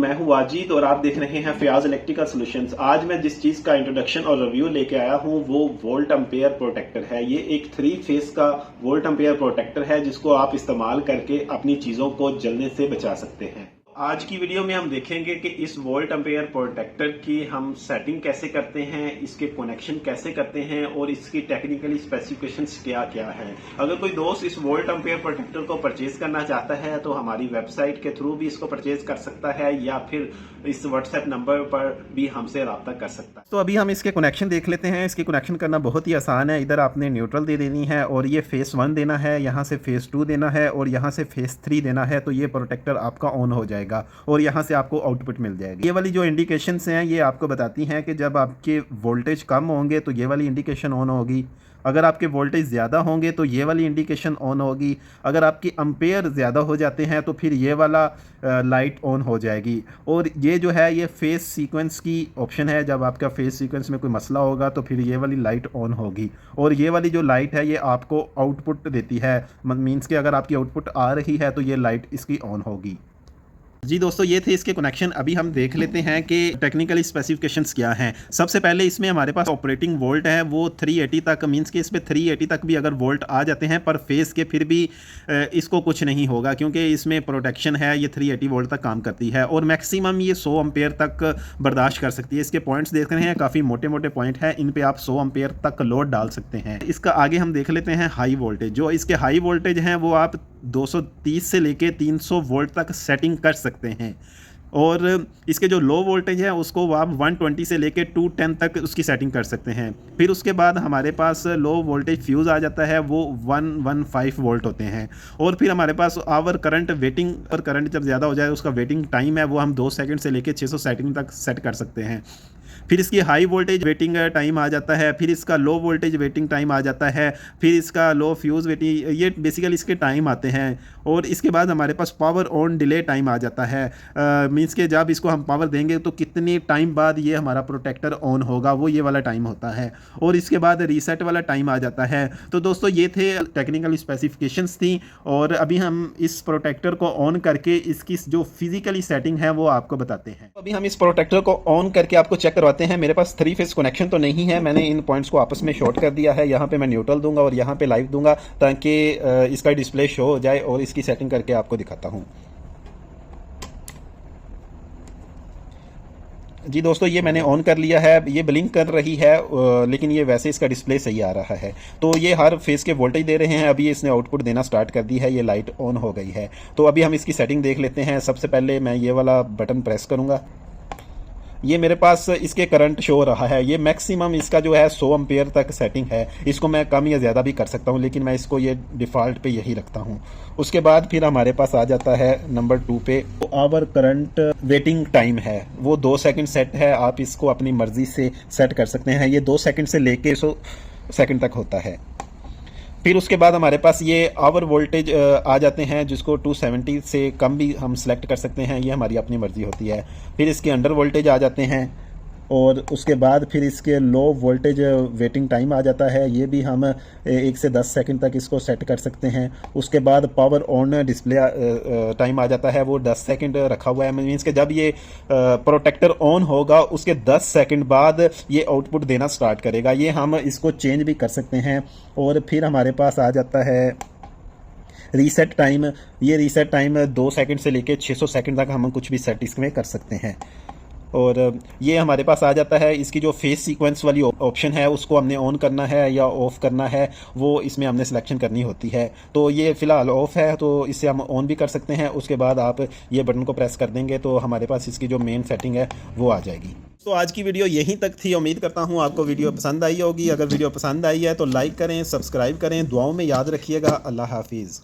मैं हूं वाजिद और आप देख रहे हैं फयाज इलेक्ट्रिकल सॉल्यूशंस। आज मैं जिस चीज का इंट्रोडक्शन और रिव्यू लेके आया हूं वो वोल्ट एम्पेयर प्रोटेक्टर है। ये एक 3 फेस का वोल्ट एम्पेयर प्रोटेक्टर है जिसको आप इस्तेमाल करके अपनी चीजों को जलने से बचा सकते हैं। आज की वीडियो में हम देखेंगे कि इस वोल्ट एम्पेयर प्रोटेक्टर की हम सेटिंग कैसे करते हैं, इसके कनेक्शन कैसे करते हैं और इसकी टेक्निकली स्पेसिफिकेशंस क्या क्या हैं। अगर कोई दोस्त इस वोल्ट एम्पेयर प्रोटेक्टर को परचेज करना चाहता है तो हमारी वेबसाइट के थ्रू भी इसको परचेज कर सकता है या फिर इस व्हाट्सएप नंबर पर भी हमसे रब्ता कर सकता है। तो अभी हम इसके कनेक्शन देख लेते हैं। इसके कनेक्शन करना बहुत ही आसान है। इधर आपने न्यूट्रल दे देनी है और ये फेस 1 देना है, यहाँ से फेस 2 देना है और यहाँ से फेस 3 देना है। तो ये प्रोटेक्टर आपका ऑन हो जाएगा और यहाँ से आपको आउटपुट मिल जाएगी। ये वाली जो इंडिकेशंस हैं ये आपको बताती हैं कि जब आपके वोल्टेज कम होंगे तो ये वाली इंडिकेशन ऑन होगी, अगर आपके वोल्टेज ज़्यादा होंगे तो ये वाली इंडिकेशन ऑन होगी, अगर आपकी एम्पेयर ज़्यादा हो जाते हैं तो फिर ये वाला लाइट ऑन हो जाएगी। और ये जो है ये फेस सीक्वेंस की ऑप्शन है। जब आपका फेस सीक्वेंस में कोई मसला होगा तो फिर ये वाली लाइट ऑन होगी और ये वाली जो लाइट है ये आपको आउटपुट देती है। मीन्स कि अगर आपकी आउटपुट आ रही है तो ये लाइट इसकी ऑन होगी। जी दोस्तों, ये थे इसके कनेक्शन। अभी हम देख लेते हैं कि टेक्निकली स्पेसिफिकेशंस क्या हैं। सबसे पहले इसमें हमारे पास ऑपरेटिंग वोल्ट है वो 380 तक, मींस कि इस पे 380 तक भी अगर वोल्ट आ जाते हैं पर फेस के फिर भी इसको कुछ नहीं होगा क्योंकि इसमें प्रोटेक्शन है। ये 380 वोल्ट तक काम करती है और मैक्सिमम ये 100 एम्पेयर तक बर्दाश्त कर सकती है। इसके पॉइंट्स देख रहे हैं, काफ़ी मोटे मोटे पॉइंट हैं, इन पर आप 100 एम्पेयर तक लोड डाल सकते हैं। इसका आगे हम देख लेते हैं हाई वोल्टेज। जो इसके हाई वोल्टेज हैं वो आप 230 से लेके 300 वोल्ट तक सेटिंग कर सकते हैं और इसके जो लो वोल्टेज है उसको आप 120 से लेके 210 तक उसकी सेटिंग कर सकते हैं। फिर उसके बाद हमारे पास लो वोल्टेज फ्यूज़ आ जाता है, वो 115 वोल्ट होते हैं। और फिर हमारे पास आवर करंट वेटिंग, और करंट जब ज़्यादा हो जाए उसका वेटिंग टाइम है वो हम 2 सेकंड से लेके 600 सेटिंग तक सेट कर सकते हैं। फिर इसकी हाई वोल्टेज वेटिंग टाइम आ जाता है, फिर इसका लो वोल्टेज वेटिंग टाइम आ जाता है, फिर इसका लो फ्यूज़ वेटिंग, ये बेसिकली इसके टाइम आते हैं। और इसके बाद हमारे पास पावर ऑन डिले टाइम आ जाता है। मींस के जब इसको हम पावर देंगे तो कितने टाइम बाद ये हमारा प्रोटेक्टर ऑन होगा, वो ये वाला टाइम होता है। और इसके बाद रीसेट वाला टाइम आ जाता है। तो दोस्तों ये थे टेक्निकल स्पेसिफिकेशंस थी और अभी हम इस प्रोटेक्टर को ऑन करके इसकी जो फिजिकली सेटिंग है वो आपको बताते हैं। अभी हम इस प्रोटेक्टर को ऑन करके आपको चेक करवाते हैं। मेरे पास 3 फेस कनेक्शन तो नहीं है, मैंने इन पॉइंट्स को आपस में शॉर्ट कर दिया है। यहाँ पे मैं न्यूट्रल दूंगा और यहाँ पे लाइव दूंगा ताकि इसका डिस्प्ले शो हो जाए और इसकी सेटिंग करके आपको दिखाता हूँ। जी दोस्तों, ये मैंने ऑन कर लिया है। ये ब्लिंक कर रही है लेकिन ये वैसे इसका डिस्प्ले सही आ रहा है। तो ये हर फेस के वोल्टेज दे रहे हैं। अभी इसने आउटपुट देना स्टार्ट कर दी है, ये लाइट ऑन हो गई है। तो अभी हम इसकी सेटिंग देख लेते हैं। सबसे पहले मैं ये वाला बटन प्रेस करूँगा, ये मेरे पास इसके करंट शो हो रहा है। ये मैक्सिमम इसका जो है 100 एम्पेयर तक सेटिंग है। इसको मैं कम या ज़्यादा भी कर सकता हूँ लेकिन मैं इसको ये डिफ़ॉल्ट पे यही रखता हूँ। उसके बाद फिर हमारे पास आ जाता है नंबर 2 पे, तो आवर करंट वेटिंग टाइम है वो 2 सेकंड सेट है। आप इसको अपनी मर्ज़ी से सेट कर सकते हैं। ये 2 सेकंड से लेके 100 सेकंड तक होता है। फिर उसके बाद हमारे पास ये आवर वोल्टेज आ जाते हैं जिसको 270 से कम भी हम सिलेक्ट कर सकते हैं, ये हमारी अपनी मर्ज़ी होती है। फिर इसके अंडर वोल्टेज आ जाते हैं और उसके बाद फिर इसके लो वोल्टेज वेटिंग टाइम आ जाता है। ये भी हम 1 से 10 सेकंड तक इसको सेट कर सकते हैं। उसके बाद पावर ऑन डिस्प्ले टाइम आ जाता है, वो 10 सेकंड रखा हुआ है। मीन्स कि जब ये प्रोटेक्टर ऑन होगा उसके 10 सेकंड बाद ये आउटपुट देना स्टार्ट करेगा। ये हम इसको चेंज भी कर सकते हैं। और फिर हमारे पास आ जाता है रीसेट टाइम। ये रीसेट टाइम 2 सेकंड से लेके 600 सेकंड तक हम कुछ भी सेट इसमें कर सकते हैं। और ये हमारे पास आ जाता है। इसकी जो फेस सीक्वेंस वाली ऑप्शन है उसको हमने ऑन करना है या ऑफ़ करना है, वो इसमें हमने सिलेक्शन करनी होती है। तो ये फ़िलहाल ऑफ़ है तो इससे हम ऑन भी कर सकते हैं। उसके बाद आप ये बटन को प्रेस कर देंगे तो हमारे पास इसकी जो मेन सेटिंग है वो आ जाएगी। तो आज की वीडियो यहीं तक थी। उम्मीद करता हूँ आपको वीडियो पसंद आई होगी। अगर वीडियो पसंद आई है तो लाइक करें, सब्सक्राइब करें, दुआओं में याद रखिएगा। अल्लाह हाफिज़।